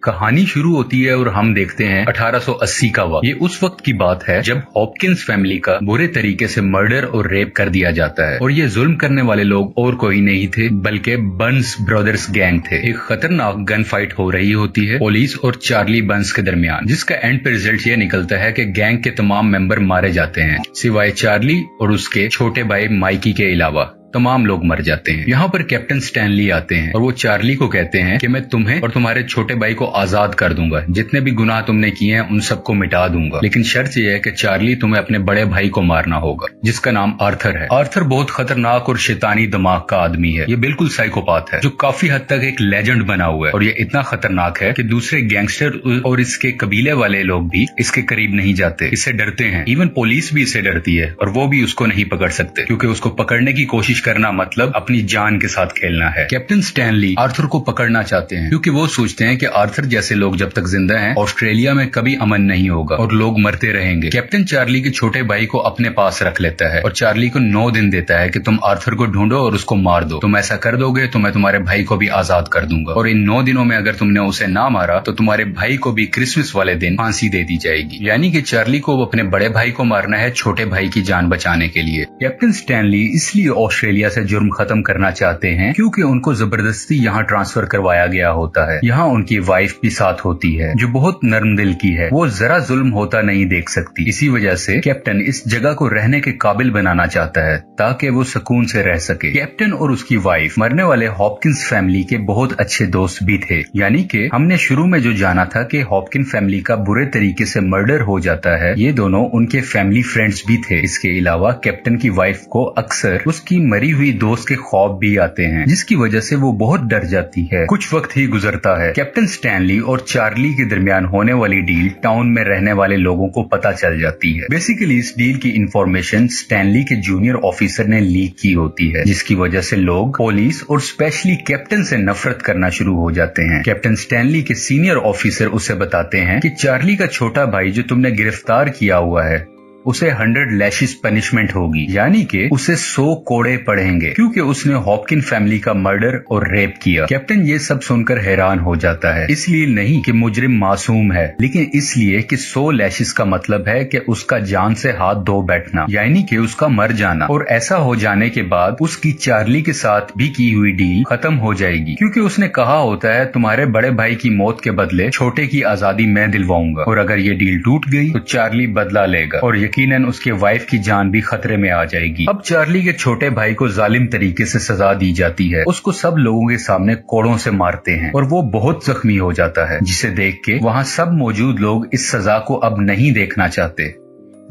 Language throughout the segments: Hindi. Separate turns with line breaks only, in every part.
कहानी शुरू होती है और हम देखते हैं 1880 का वक्त। ये उस वक्त की बात है जब हॉपकिंस फैमिली का बुरे तरीके से मर्डर और रेप कर दिया जाता है और ये जुल्म करने वाले लोग और कोई नहीं थे बल्कि बर्न्स ब्रदर्स गैंग थे। एक खतरनाक गन फाइट हो रही होती है पुलिस और चार्ली बर्न्स के दरमियान, जिसका एंड पे रिजल्ट ये निकलता है कि गैंग के तमाम मेंबर मारे जाते हैं सिवाय चार्ली और उसके छोटे भाई माइकी के अलावा। तमाम लोग मर जाते हैं। यहाँ पर कैप्टन स्टैनली आते हैं और वो चार्ली को कहते हैं कि मैं तुम्हें और तुम्हारे छोटे भाई को आजाद कर दूंगा, जितने भी गुनाह तुमने किए हैं उन सबको मिटा दूंगा, लेकिन शर्त यह है कि चार्ली तुम्हें अपने बड़े भाई को मारना होगा जिसका नाम आर्थर है। आर्थर बहुत खतरनाक और शैतानी दिमाग का आदमी है। ये बिल्कुल साइकोपाथ है जो काफी हद तक एक लेजेंड बना हुआ है और ये इतना खतरनाक है कि दूसरे गैंगस्टर और इसके कबीले वाले लोग भी इसके करीब नहीं जाते, इससे डरते हैं। इवन पुलिस भी इससे डरती है और वो भी उसको नहीं पकड़ सकते क्योंकि उसको पकड़ने की कोशिश करना मतलब अपनी जान के साथ खेलना है। कैप्टन स्टैनली आर्थर को पकड़ना चाहते हैं क्योंकि वो सोचते हैं कि आर्थर जैसे लोग जब तक जिंदा हैं ऑस्ट्रेलिया में कभी अमन नहीं होगा और लोग मरते रहेंगे। कैप्टन चार्ली के छोटे भाई को अपने पास रख लेता है और चार्ली को 9 दिन देता है कि तुम आर्थर को ढूंढो और उसको मार दो। तुम ऐसा कर दोगे तो मैं तुम्हारे भाई को भी आजाद कर दूंगा और इन 9 दिनों में अगर तुमने उसे ना मारा तो तुम्हारे भाई को भी क्रिसमस वाले दिन फांसी दे दी जाएगी। यानी कि चार्ली को अपने बड़े भाई को मारना है छोटे भाई की जान बचाने के लिए। कैप्टन स्टैनली इसलिए ऑस्ट्रेलिया से जुर्म खत्म करना चाहते हैं क्योंकि उनको जबरदस्ती यहाँ ट्रांसफर करवाया गया होता है। यहाँ उनकी वाइफ भी साथ होती है जो बहुत नर्म दिल की है, वो जरा जुल्म होता नहीं देख सकती। इसी वजह से कैप्टन इस जगह को रहने के काबिल बनाना चाहता है ताकि वो सुकून से रह सके। कैप्टन और उसकी वाइफ मरने वाले हॉपकिंस फैमिली के बहुत अच्छे दोस्त भी थे। यानी कि हमने शुरू में जो जाना था कि हॉपकिन फैमिली का बुरे तरीके से मर्डर हो जाता है, ये दोनों उनके फैमिली फ्रेंड्स भी थे। इसके अलावा कैप्टन की वाइफ को अक्सर उसकी मरी हुई दोस्त के ख्वाब भी आते हैं जिसकी वजह से वो बहुत डर जाती है। कुछ वक्त ही गुजरता है, कैप्टन स्टैनली और चार्ली के दरमियान होने वाली डील टाउन में रहने वाले लोगों को पता चल जाती है। बेसिकली इस डील की इंफॉर्मेशन स्टैनली के जूनियर ऑफिसर ने लीक की होती है जिसकी वजह से लोग पुलिस और स्पेशली कैप्टन से नफरत करना शुरू हो जाते हैं। कैप्टन स्टैनली के सीनियर ऑफिसर उसे बताते हैं कि चार्ली का छोटा भाई जो तुमने गिरफ्तार किया हुआ है उसे 100 लैशेस पनिशमेंट होगी, यानी कि उसे 100 कोड़े पड़ेंगे क्योंकि उसने हॉपकिन फैमिली का मर्डर और रेप किया। कैप्टन ये सब सुनकर हैरान हो जाता है, इसलिए नहीं कि मुजरिम मासूम है, लेकिन इसलिए कि 100 लैशेस का मतलब है कि उसका जान से हाथ धो बैठना, यानी कि उसका मर जाना। और ऐसा हो जाने के बाद उसकी चार्ली के साथ भी की हुई डील खत्म हो जाएगी क्योंकि उसने कहा होता है तुम्हारे बड़े भाई की मौत के बदले छोटे की आजादी मैं दिलवाऊंगा और अगर ये डील टूट गई तो चार्ली बदला लेगा और यकीनन उसके वाइफ की जान भी खतरे में आ जाएगी। अब चार्ली के छोटे भाई को जालिम तरीके से सजा दी जाती है। उसको सब लोगों के सामने कोड़ों से मारते हैं और वो बहुत जख्मी हो जाता है, जिसे देख के वहाँ सब मौजूद लोग इस सजा को अब नहीं देखना चाहते।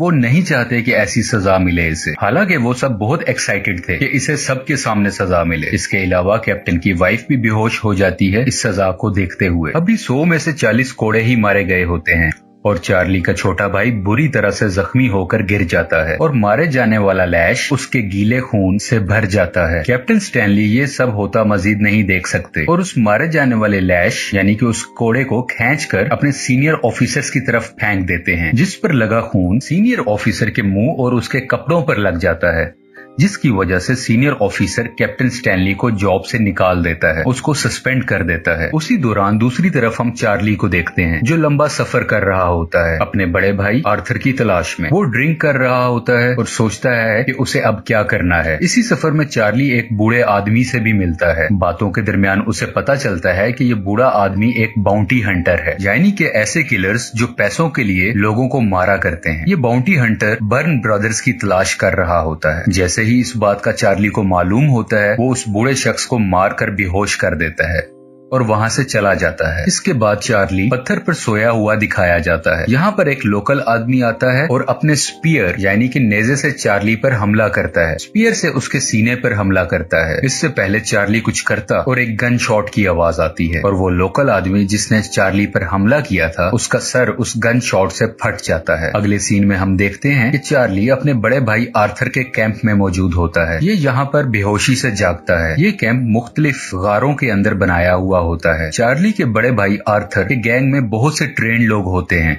वो नहीं चाहते कि ऐसी सजा मिले इसे, हालांकि वो सब बहुत एक्साइटेड थे कि इसे सबके सामने सजा मिले। इसके अलावा कैप्टन की वाइफ भी बेहोश हो जाती है इस सजा को देखते हुए। अभी 100 में से 40 कोड़े ही मारे गए होते हैं और चार्ली का छोटा भाई बुरी तरह से जख्मी होकर गिर जाता है और मारे जाने वाला लैश उसके गीले खून से भर जाता है। कैप्टन स्टैनली ये सब होता मजीद नहीं देख सकते और उस मारे जाने वाले लैश यानी कि उस कोड़े को खींचकर अपने सीनियर ऑफिसर्स की तरफ फेंक देते हैं, जिस पर लगा खून सीनियर ऑफिसर के मुंह और उसके कपड़ों पर लग जाता है, जिसकी वजह से सीनियर ऑफिसर कैप्टन स्टैनली को जॉब से निकाल देता है, उसको सस्पेंड कर देता है। उसी दौरान दूसरी तरफ हम चार्ली को देखते हैं जो लंबा सफर कर रहा होता है अपने बड़े भाई आर्थर की तलाश में। वो ड्रिंक कर रहा होता है और सोचता है कि उसे अब क्या करना है। इसी सफर में चार्ली एक बूढ़े आदमी से भी मिलता है। बातों के दरमियान उसे पता चलता है कि ये बूढ़ा आदमी एक बाउंटी हंटर है, यानी कि ऐसे किलर्स जो पैसों के लिए लोगों को मारा करते हैं। ये बाउंटी हंटर बर्न ब्रदर्स की तलाश कर रहा होता है। जैसे ही इस बात का चार्ली को मालूम होता है वो उस बूढ़े शख्स को मारकर बेहोश कर देता है और वहां से चला जाता है। इसके बाद चार्ली पत्थर पर सोया हुआ दिखाया जाता है। यहाँ पर एक लोकल आदमी आता है और अपने स्पीयर यानी कि नेजे से चार्ली पर हमला करता है। स्पीयर से उसके सीने पर हमला करता है। इससे पहले चार्ली कुछ करता और एक गन शॉट की आवाज आती है और वो लोकल आदमी जिसने चार्ली पर हमला किया था उसका सर उस गन शॉट से फट जाता है। अगले सीन में हम देखते हैं कि चार्ली अपने बड़े भाई आर्थर के कैंप में मौजूद होता है। ये यहाँ पर बेहोशी से जागता है। ये कैंप मुख्तलिफ गारों के अंदर बनाया हुआ होता है। चार्ली के बड़े भाई आर्थर के गैंग में बहुत से ट्रेंड लोग होते हैं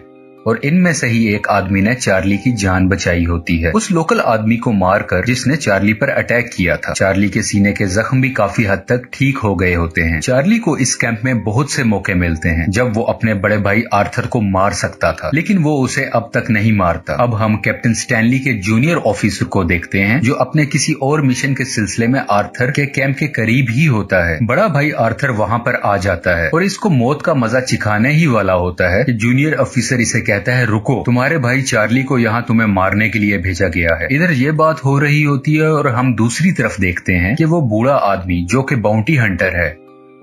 और इनमें से ही एक आदमी ने चार्ली की जान बचाई होती है, उस लोकल आदमी को मारकर जिसने चार्ली पर अटैक किया था। चार्ली के सीने के जख्म भी काफी हद तक ठीक हो गए होते हैं। चार्ली को इस कैंप में बहुत से मौके मिलते हैं जब वो अपने बड़े भाई आर्थर को मार सकता था, लेकिन वो उसे अब तक नहीं मारता। अब हम कैप्टन स्टैनली के जूनियर ऑफिसर को देखते हैं जो अपने किसी और मिशन के सिलसिले में आर्थर के कैंप के करीब ही होता है। बड़ा भाई आर्थर वहाँ पर आ जाता है और इसको मौत का मजा चिखाने ही वाला होता है कि जूनियर ऑफिसर इसे कहता है, रुको, तुम्हारे भाई चार्ली को यहाँ तुम्हें मारने के लिए भेजा गया है। इधर ये बात हो रही होती है और हम दूसरी तरफ देखते हैं कि वो बूढ़ा आदमी जो कि बाउंटी हंटर है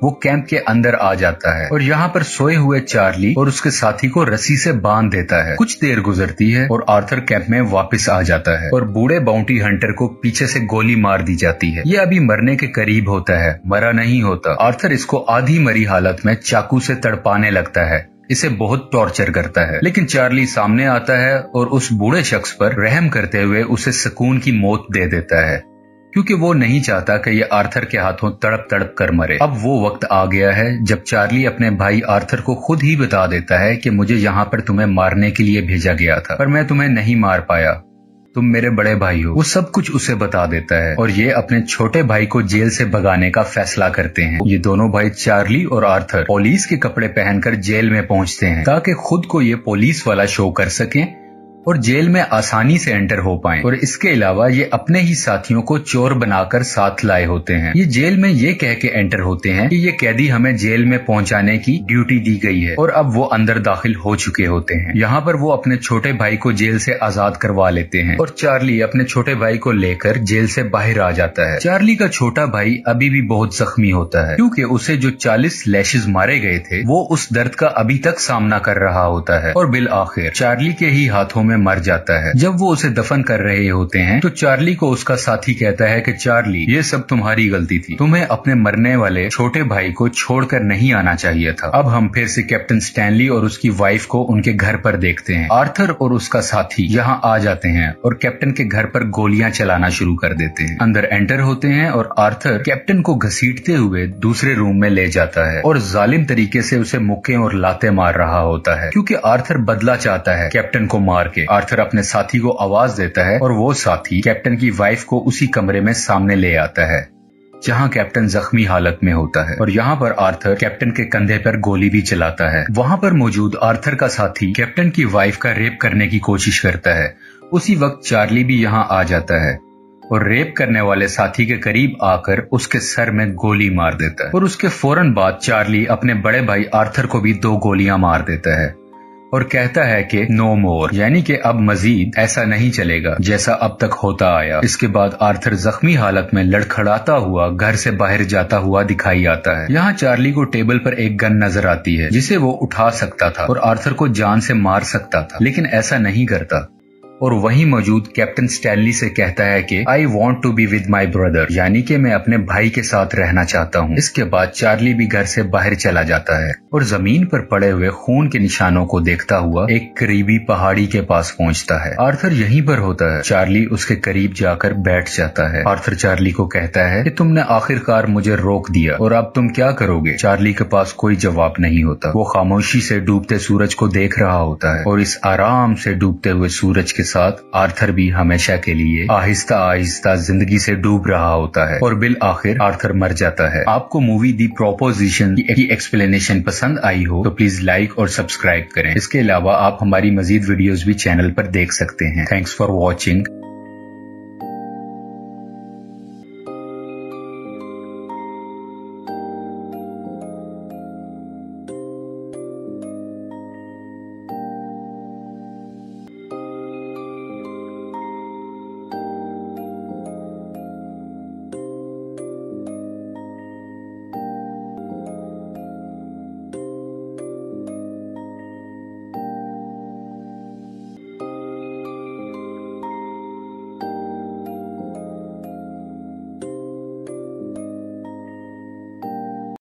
वो कैंप के अंदर आ जाता है और यहाँ पर सोए हुए चार्ली और उसके साथी को रस्सी से बांध देता है। कुछ देर गुजरती है और आर्थर कैंप में वापस आ जाता है और बूढ़े बाउंटी हंटर को पीछे से गोली मार दी जाती है। ये अभी मरने के करीब होता है, मरा नहीं होता। आर्थर इसको आधी मरी हालत में चाकू से तड़पाने लगता है, इसे बहुत टॉर्चर करता है, लेकिन चार्ली सामने आता है और उस बूढ़े शख्स पर रहम करते हुए उसे सुकून की मौत दे देता है, क्योंकि वो नहीं चाहता कि ये आर्थर के हाथों तड़प तड़प कर मरे। अब वो वक्त आ गया है जब चार्ली अपने भाई आर्थर को खुद ही बता देता है कि मुझे यहाँ पर तुम्हें मारने के लिए भेजा गया था, पर मैं तुम्हें नहीं मार पाया, तुम मेरे बड़े भाई हो। वो सब कुछ उसे बता देता है और ये अपने छोटे भाई को जेल से भगाने का फैसला करते हैं। ये दोनों भाई चार्ली और आर्थर पुलिस के कपड़े पहनकर जेल में पहुंचते हैं ताकि खुद को ये पुलिस वाला शो कर सकें और जेल में आसानी से एंटर हो पाएं। और इसके अलावा ये अपने ही साथियों को चोर बनाकर साथ लाए होते हैं। ये जेल में ये कह के एंटर होते हैं कि ये कैदी हमें जेल में पहुंचाने की ड्यूटी दी गई है, और अब वो अंदर दाखिल हो चुके होते हैं। यहाँ पर वो अपने छोटे भाई को जेल से आजाद करवा लेते हैं और चार्ली अपने छोटे भाई को लेकर जेल से बाहर आ जाता है। चार्ली का छोटा भाई अभी भी बहुत जख्मी होता है क्योंकि उसे जो 40 लैशेस मारे गए थे वो उस दर्द का अभी तक सामना कर रहा होता है और बिल आखिर चार्ली के ही हाथों में मर जाता है। जब वो उसे दफन कर रहे होते हैं तो चार्ली को उसका साथी कहता है कि चार्ली, ये सब तुम्हारी गलती थी, तुम्हें अपने मरने वाले छोटे भाई को छोड़कर नहीं आना चाहिए था। अब हम फिर से कैप्टन स्टैनली और उसकी वाइफ को उनके घर पर देखते हैं। आर्थर और उसका साथी यहाँ आ जाते हैं और कैप्टन के घर पर गोलियां चलाना शुरू कर देते हैं। अंदर एंटर होते हैं और आर्थर कैप्टन को घसीटते हुए दूसरे रूम में ले जाता है और जालिम तरीके से उसे मुक्के और लाते मार रहा होता है, क्योंकि आर्थर बदला चाहता है कैप्टन को मार के। आर्थर अपने साथी को आवाज देता है और वो साथी कैप्टन की वाइफ को उसी कमरे में सामने ले आता है जहां कैप्टन जख्मी हालत में होता है, और यहाँ पर आर्थर कैप्टन के कंधे पर गोली भी चलाता है। वहां पर मौजूद आर्थर का साथी कैप्टन की वाइफ का रेप करने की कोशिश करता है। उसी वक्त चार्ली भी यहाँ आ जाता है और रेप करने वाले साथी के करीब आकर उसके सर में गोली मार देता है, और उसके फौरन बाद चार्ली अपने बड़े भाई आर्थर को भी 2 गोलियां मार देता है और कहता है कि नो मोर, यानी कि अब मजीद ऐसा नहीं चलेगा जैसा अब तक होता आया। इसके बाद आर्थर जख्मी हालत में लड़खड़ाता हुआ घर से बाहर जाता हुआ दिखाई आता है। यहाँ चार्ली को टेबल पर एक गन नजर आती है जिसे वो उठा सकता था और आर्थर को जान से मार सकता था, लेकिन ऐसा नहीं करता और वहीं मौजूद कैप्टन स्टैनली से कहता है कि I want to be with my brother, यानी कि मैं अपने भाई के साथ रहना चाहता हूँ। इसके बाद चार्ली भी घर से बाहर चला जाता है और जमीन पर पड़े हुए खून के निशानों को देखता हुआ एक करीबी पहाड़ी के पास पहुँचता है। आर्थर यहीं पर होता है। चार्ली उसके करीब जाकर बैठ जाता है। आर्थर चार्ली को कहता है कि तुमने आखिरकार मुझे रोक दिया और अब तुम क्या करोगे। चार्ली के पास कोई जवाब नहीं होता। वो खामोशी से डूबते सूरज को देख रहा होता है और इस आराम से डूबते हुए सूरज के साथ आर्थर भी हमेशा के लिए आहिस्ता आहिस्ता जिंदगी से डूब रहा होता है और बिल आखिर आर्थर मर जाता है। आपको मूवी दी प्रोपोजिशन की एक्सप्लेनेशन पसंद आई हो तो प्लीज लाइक और सब्सक्राइब करें। इसके अलावा आप हमारी मजीद वीडियोस भी चैनल पर देख सकते हैं। Thanks for watching.